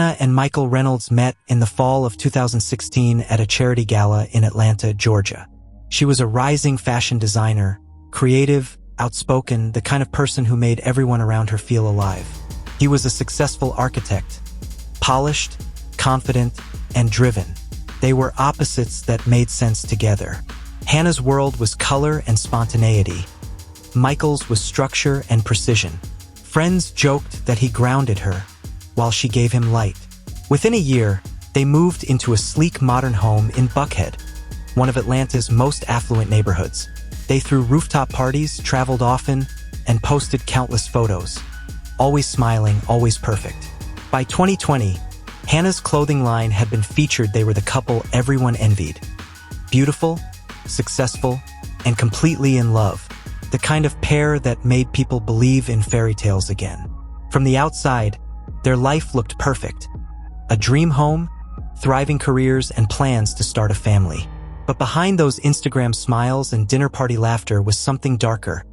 Hannah and Michael Reynolds met in the fall of 2016 at a charity gala in Atlanta, Georgia. She was a rising fashion designer, creative, outspoken, the kind of person who made everyone around her feel alive. He was a successful architect, polished, confident, and driven. They were opposites that made sense together. Hannah's world was color and spontaneity. Michael's was structure and precision. Friends joked that he grounded her, while she gave him light. Within a year, they moved into a sleek modern home in Buckhead, one of Atlanta's most affluent neighborhoods. They threw rooftop parties, traveled often, and posted countless photos. Always smiling, always perfect. By 2020, Hannah's clothing line had been featured. They were the couple everyone envied. Beautiful, successful, and completely in love. The kind of pair that made people believe in fairy tales again. From the outside, their life looked perfect. A dream home, thriving careers, and plans to start a family. But behind those Instagram smiles and dinner party laughter was something darker.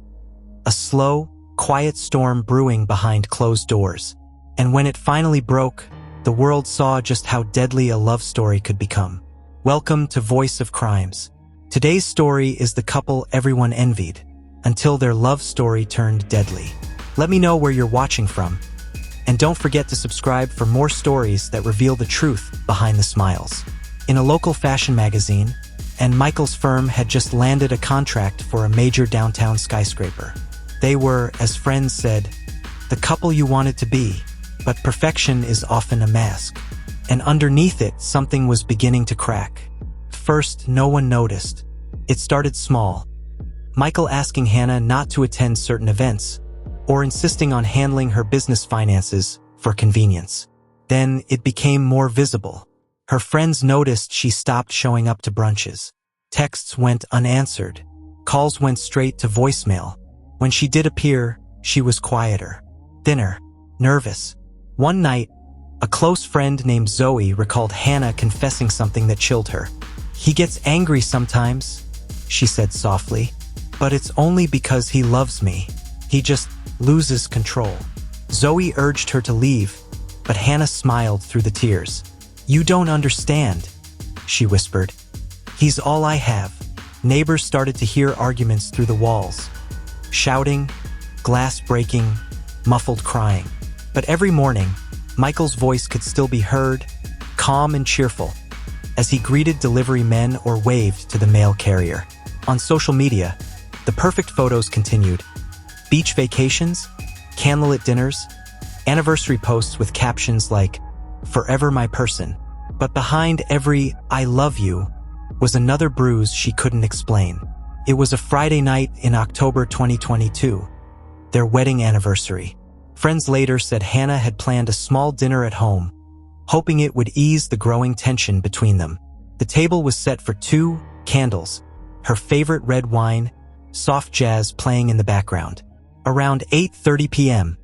A slow, quiet storm brewing behind closed doors. And when it finally broke, the world saw just how deadly a love story could become. Welcome to Voice of Crimes. Today's story is the couple everyone envied, until their love story turned deadly. Let me know where you're watching from. And don't forget to subscribe for more stories that reveal the truth behind the smiles. In a local fashion magazine, and Michael's firm had just landed a contract for a major downtown skyscraper. They were, as friends said, the couple you wanted to be, but perfection is often a mask. And underneath it, something was beginning to crack. First, no one noticed. It started small. Michael asking Hannah not to attend certain events, or insisting on handling her business finances for convenience. Then it became more visible. Her friends noticed she stopped showing up to brunches. Texts went unanswered. Calls went straight to voicemail. When she did appear, she was quieter, thinner, nervous. One night, a close friend named Zoe recalled Hannah confessing something that chilled her. "He gets angry sometimes," she said softly, "but it's only because he loves me. He just loses control." Zoe urged her to leave, but Hannah smiled through the tears. "You don't understand," she whispered. "He's all I have." Neighbors started to hear arguments through the walls. Shouting, glass breaking, muffled crying. But every morning, Michael's voice could still be heard, calm and cheerful, as he greeted delivery men or waved to the mail carrier. On social media, the perfect photos continued. Beach vacations, candlelit dinners, anniversary posts with captions like, "Forever my person." But behind every "I love you" was another bruise she couldn't explain. It was a Friday night in October 2022, their wedding anniversary. Friends later said Hannah had planned a small dinner at home, hoping it would ease the growing tension between them. The table was set for 2 candles, her favorite red wine, soft jazz playing in the background. Around 8:30 p.m.,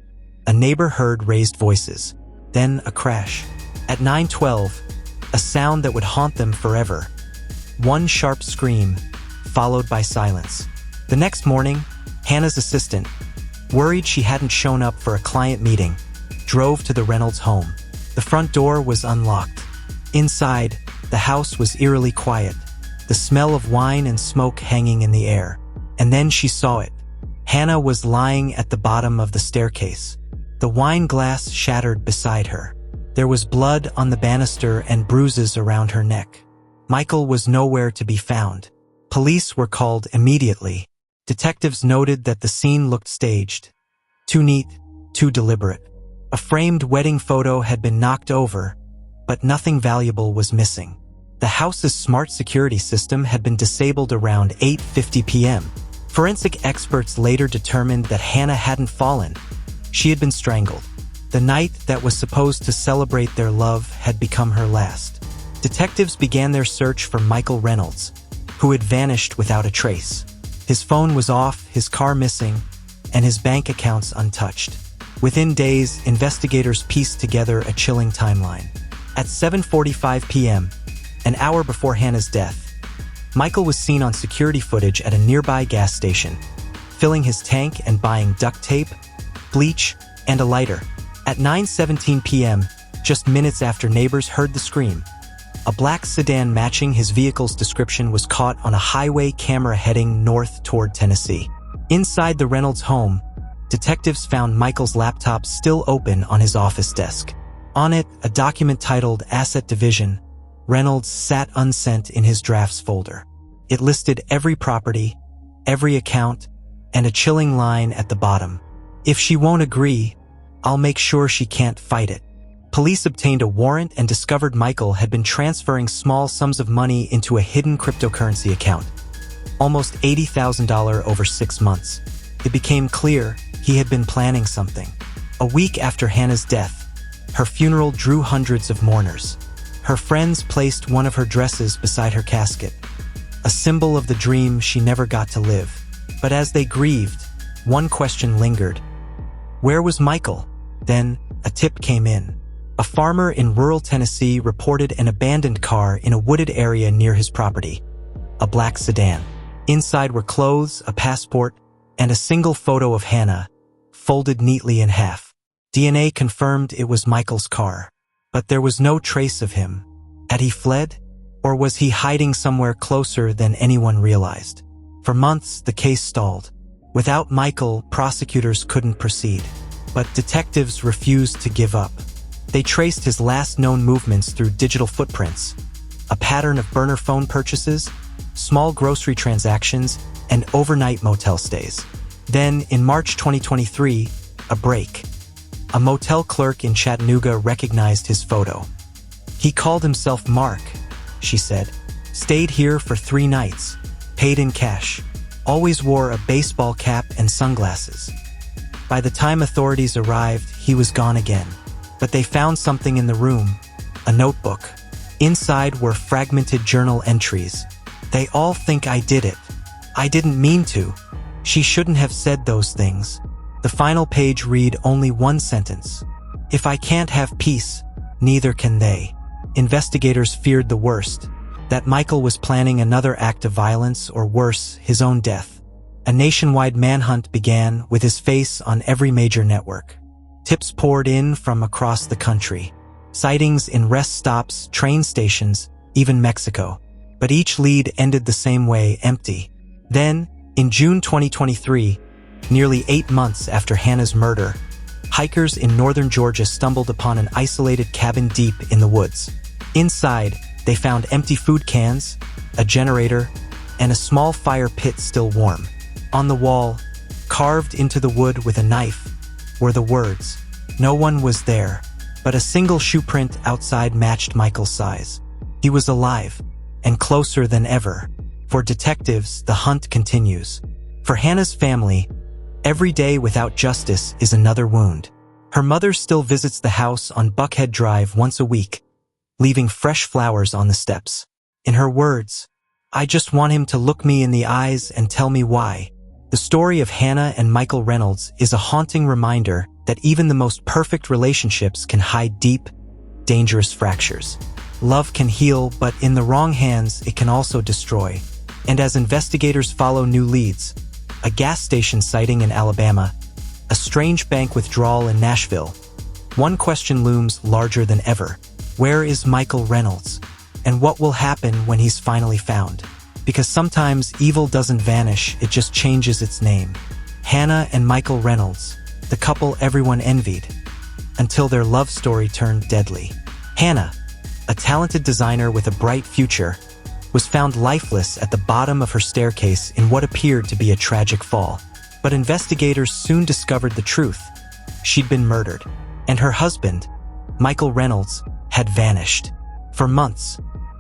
a neighbor heard raised voices, then a crash. At 9:12, a sound that would haunt them forever. One sharp scream, followed by silence. The next morning, Hannah's assistant, worried she hadn't shown up for a client meeting, drove to the Reynolds home. The front door was unlocked. Inside, the house was eerily quiet, the smell of wine and smoke hanging in the air. And then she saw it. Hannah was lying at the bottom of the staircase, the wine glass shattered beside her. There was blood on the banister and bruises around her neck. Michael was nowhere to be found. Police were called immediately. Detectives noted that the scene looked staged. Too neat, too deliberate. A framed wedding photo had been knocked over, but nothing valuable was missing. The house's smart security system had been disabled around 8:50 p.m. Forensic experts later determined that Hannah hadn't fallen. She had been strangled. The night that was supposed to celebrate their love had become her last. Detectives began their search for Michael Reynolds, who had vanished without a trace. His phone was off, his car missing, and his bank accounts untouched. Within days, investigators pieced together a chilling timeline. At 7:45 p.m., an hour before Hannah's death, Michael was seen on security footage at a nearby gas station, filling his tank and buying duct tape, bleach, and a lighter. At 9:17 p.m., just minutes after neighbors heard the scream. A black sedan matching his vehicle's description was caught on a highway camera heading north toward Tennessee. Inside the Reynolds home, detectives found Michael's laptop still open on his office desk. On it, a document titled Asset Division. Reynolds sat unsent in his drafts folder. It listed every property, every account, and a chilling line at the bottom. If she won't agree, I'll make sure she can't fight it. Police obtained a warrant and discovered Michael had been transferring small sums of money into a hidden cryptocurrency account. Almost $80,000 over 6 months. It became clear he had been planning something. A week after Hannah's death, her funeral drew hundreds of mourners. Her friends placed one of her dresses beside her casket, a symbol of the dream she never got to live. But as they grieved, one question lingered. Where was Michael? Then, a tip came in. A farmer in rural Tennessee reported an abandoned car in a wooded area near his property. A black sedan. Inside were clothes, a passport, and a single photo of Hannah, folded neatly in half. DNA confirmed it was Michael's car. But there was no trace of him. Had he fled? Or was he hiding somewhere closer than anyone realized? For months, the case stalled. Without Michael, prosecutors couldn't proceed. But detectives refused to give up. They traced his last known movements through digital footprints, a pattern of burner phone purchases, small grocery transactions, and overnight motel stays. Then, in March 2023, a break. A motel clerk in Chattanooga recognized his photo. He called himself Mark, she said. Stayed here for 3 nights, paid in cash. Always wore a baseball cap and sunglasses. By the time authorities arrived, he was gone again. But they found something in the room, a notebook. Inside were fragmented journal entries. They all think I did it. I didn't mean to. She shouldn't have said those things. The final page read only one sentence. If I can't have peace, neither can they. Investigators feared the worst, that Michael was planning another act of violence or worse, his own death. A nationwide manhunt began with his face on every major network. Tips poured in from across the country. Sightings in rest stops, train stations, even Mexico. But each lead ended the same way, empty. Then, in June 2023, nearly 8 months after Hannah's murder, hikers in northern Georgia stumbled upon an isolated cabin deep in the woods. Inside, they found empty food cans, a generator, and a small fire pit still warm. On the wall, carved into the wood with a knife, were the words, "No one was there," but a single shoe print outside matched Michael's size. He was alive, and closer than ever. For detectives, the hunt continues. For Hannah's family, every day without justice is another wound. Her mother still visits the house on Buckhead Drive once a week, leaving fresh flowers on the steps. In her words, "I just want him to look me in the eyes and tell me why." The story of Hannah and Michael Reynolds is a haunting reminder that even the most perfect relationships can hide deep, dangerous fractures. Love can heal, but in the wrong hands, it can also destroy. And as investigators follow new leads, a gas station sighting in Alabama, a strange bank withdrawal in Nashville, one question looms larger than ever. Where is Michael Reynolds? And what will happen when he's finally found? Because sometimes evil doesn't vanish, it just changes its name. Hannah and Michael Reynolds, the couple everyone envied, until their love story turned deadly. Hannah, a talented designer with a bright future, was found lifeless at the bottom of her staircase in what appeared to be a tragic fall. But investigators soon discovered the truth. She'd been murdered, and her husband, Michael Reynolds, had vanished. For months,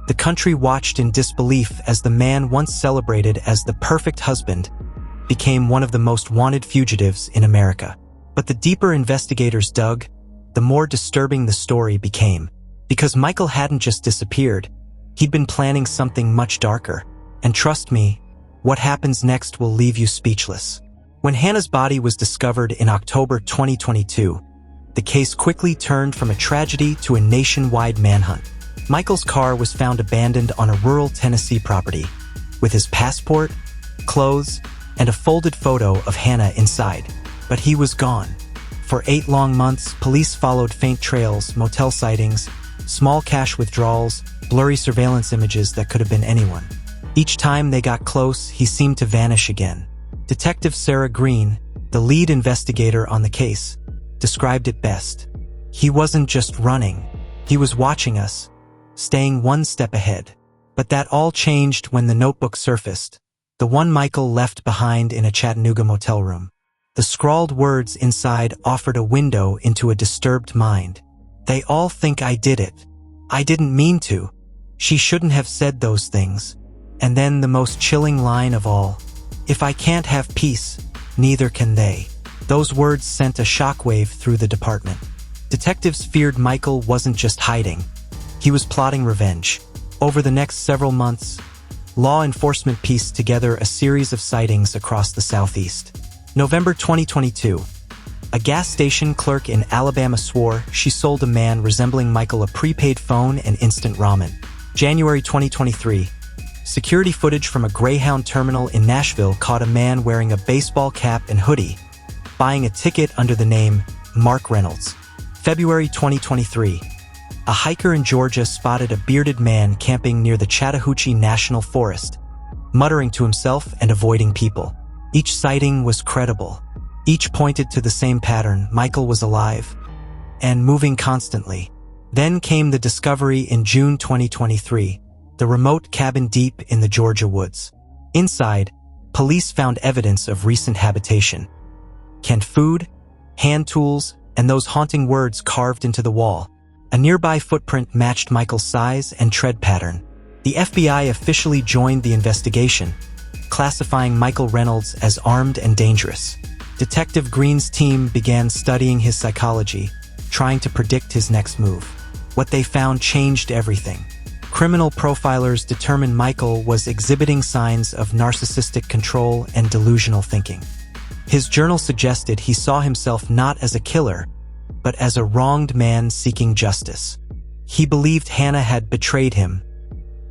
the country watched in disbelief as the man once celebrated as the perfect husband became one of the most wanted fugitives in America. But the deeper investigators dug, the more disturbing the story became. Because Michael hadn't just disappeared, he'd been planning something much darker. And trust me, what happens next will leave you speechless. When Hannah's body was discovered in October 2022, the case quickly turned from a tragedy to a nationwide manhunt. Michael's car was found abandoned on a rural Tennessee property, with his passport, clothes, and a folded photo of Hannah inside. But he was gone. For 8 long months, police followed faint trails, motel sightings, small cash withdrawals, blurry surveillance images that could have been anyone. Each time they got close, he seemed to vanish again. Detective Sarah Green, the lead investigator on the case, described it best. He wasn't just running. He was watching us, staying one step ahead. But that all changed when the notebook surfaced, the one Michael left behind in a Chattanooga motel room. The scrawled words inside offered a window into a disturbed mind. "They all think I did it. I didn't mean to. She shouldn't have said those things." And then the most chilling line of all, "If I can't have peace, neither can they." Those words sent a shockwave through the department. Detectives feared Michael wasn't just hiding. He was plotting revenge. Over the next several months, law enforcement pieced together a series of sightings across the Southeast. November 2022. A gas station clerk in Alabama swore she sold a man resembling Michael a prepaid phone and instant ramen. January 2023. Security footage from a Greyhound terminal in Nashville caught a man wearing a baseball cap and hoodie, buying a ticket under the name Mark Reynolds. February 2023. A hiker in Georgia spotted a bearded man camping near the Chattahoochee National Forest, muttering to himself and avoiding people. Each sighting was credible. Each pointed to the same pattern: Michael was alive and moving constantly. Then came the discovery in June 2023, the remote cabin deep in the Georgia woods. Inside, police found evidence of recent habitation. Canned food, hand tools, and those haunting words carved into the wall. A nearby footprint matched Michael's size and tread pattern. The FBI officially joined the investigation, classifying Michael Reynolds as armed and dangerous. Detective Green's team began studying his psychology, trying to predict his next move. What they found changed everything. Criminal profilers determined Michael was exhibiting signs of narcissistic control and delusional thinking. His journal suggested he saw himself not as a killer, but as a wronged man seeking justice. He believed Hannah had betrayed him,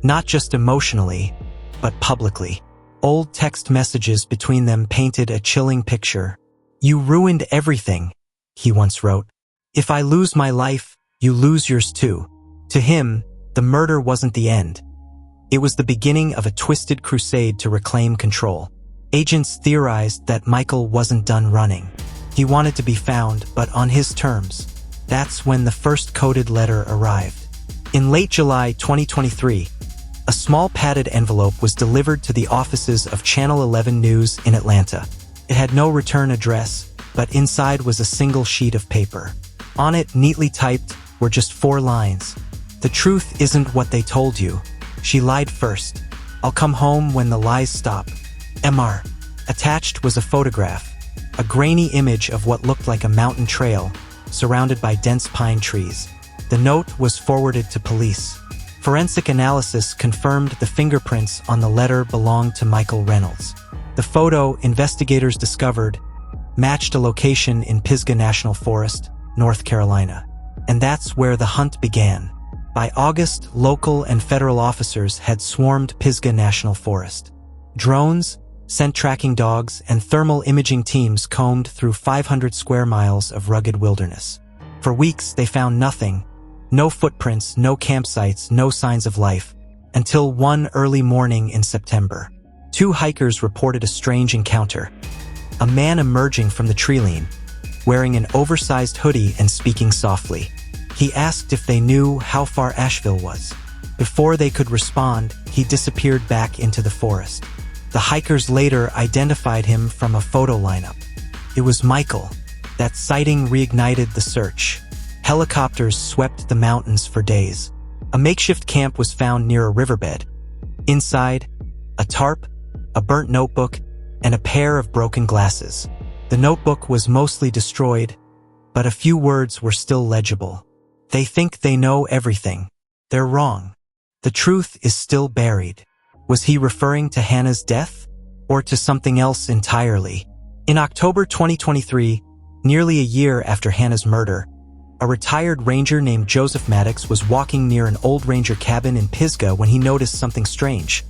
not just emotionally, but publicly. Old text messages between them painted a chilling picture. "You ruined everything," he once wrote. "If I lose my life, you lose yours too." To him, the murder wasn't the end. It was the beginning of a twisted crusade to reclaim control. Agents theorized that Michael wasn't done running. He wanted to be found, but on his terms. That's when the first coded letter arrived. In late July 2023, a small padded envelope was delivered to the offices of Channel 11 News in Atlanta. It had no return address, but inside was a single sheet of paper. On it, neatly typed, were just 4 lines. "The truth isn't what they told you. She lied first. I'll come home when the lies stop. Mr." Attached was a photograph, a grainy image of what looked like a mountain trail, surrounded by dense pine trees. The note was forwarded to police. Forensic analysis confirmed the fingerprints on the letter belonged to Michael Reynolds. The photo, investigators discovered, matched a location in Pisgah National Forest, North Carolina. And that's where the hunt began. By August, local and federal officers had swarmed Pisgah National Forest. Drones, scent tracking dogs, and thermal imaging teams combed through 500 square miles of rugged wilderness. For weeks, they found nothing. No footprints, no campsites, no signs of life. Until one early morning in September. 2 hikers reported a strange encounter. A man emerging from the tree-line, wearing an oversized hoodie and speaking softly. He asked if they knew how far Asheville was. Before they could respond, he disappeared back into the forest. The hikers later identified him from a photo lineup. It was Michael. That sighting reignited the search. Helicopters swept the mountains for days. A makeshift camp was found near a riverbed. Inside, a tarp, a burnt notebook, and a pair of broken glasses. The notebook was mostly destroyed, but a few words were still legible. "They think they know everything. They're wrong. The truth is still buried." Was he referring to Hannah's death, or to something else entirely? In October 2023, nearly a year after Hannah's murder, a retired ranger named Joseph Maddox was walking near an old ranger cabin in Pisgah when he noticed something strange.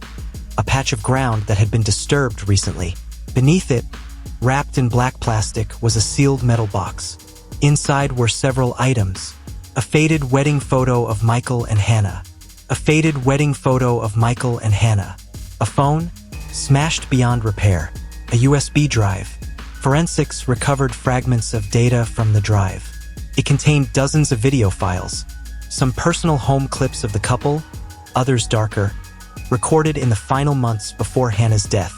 A patch of ground that had been disturbed recently. Beneath it, wrapped in black plastic, was a sealed metal box. Inside were several items. A faded wedding photo of Michael and Hannah. A faded wedding photo of Michael and Hannah. A phone, smashed beyond repair. A USB drive. Forensics recovered fragments of data from the drive. It contained dozens of video files, some personal home clips of the couple, others darker, recorded in the final months before Hannah's death.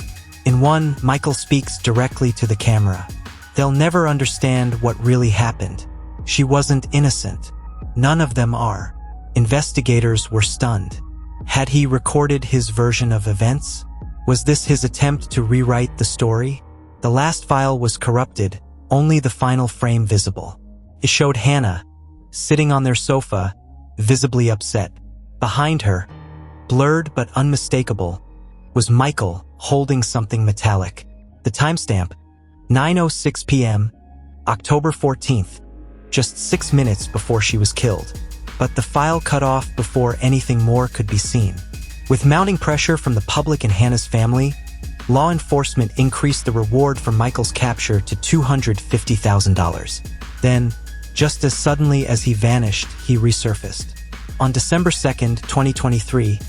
In one, Michael speaks directly to the camera. "They'll never understand what really happened. She wasn't innocent. None of them are." Investigators were stunned. Had he recorded his version of events? Was this his attempt to rewrite the story? The last file was corrupted, only the final frame visible. It showed Hannah, sitting on their sofa, visibly upset. Behind her, blurred but unmistakable, was Michael holding something metallic. The timestamp, 9:06 p.m., October 14th, just 6 minutes before she was killed. But the file cut off before anything more could be seen. With mounting pressure from the public and Hannah's family, law enforcement increased the reward for Michael's capture to $250,000. Then, just as suddenly as he vanished, he resurfaced. On December 2nd, 2023,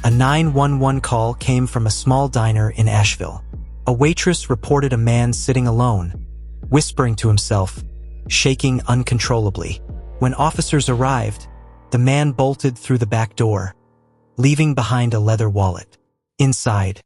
a 911 call came from a small diner in Asheville. A waitress reported a man sitting alone, whispering to himself, shaking uncontrollably. When officers arrived, the man bolted through the back door, leaving behind a leather wallet. Inside,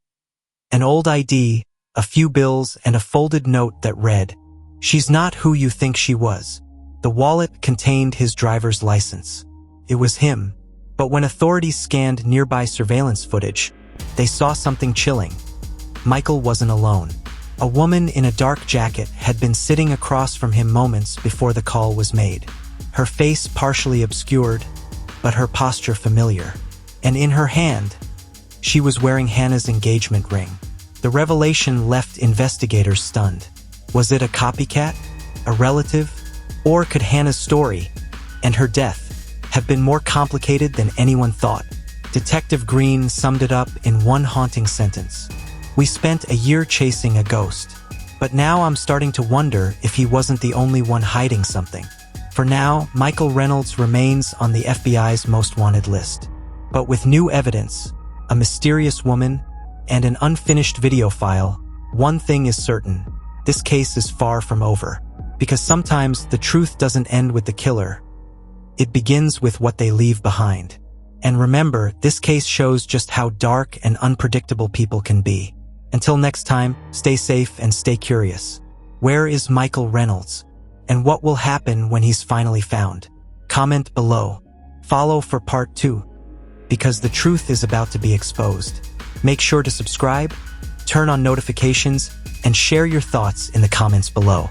an old ID, a few bills, and a folded note that read, "She's not who you think she was." The wallet contained his driver's license. It was him. But when authorities scanned nearby surveillance footage, they saw something chilling. Michael wasn't alone. A woman in a dark jacket had been sitting across from him moments before the call was made. Her face partially obscured, but her posture familiar. And in her hand, she was wearing Hannah's engagement ring. The revelation left investigators stunned. Was it a copycat? A relative? Or could Hannah's story, and her death, have been more complicated than anyone thought? Detective Green summed it up in one haunting sentence. "We spent a year chasing a ghost, but now I'm starting to wonder if he wasn't the only one hiding something." For now, Michael Reynolds remains on the FBI's most wanted list. But with new evidence, a mysterious woman, and an unfinished video file, one thing is certain: this case is far from over. Because sometimes the truth doesn't end with the killer. It begins with what they leave behind. And remember, this case shows just how dark and unpredictable people can be. Until next time, stay safe and stay curious. Where is Michael Reynolds? And what will happen when he's finally found? Comment below. Follow for part 2. Because the truth is about to be exposed. Make sure to subscribe, turn on notifications, and share your thoughts in the comments below.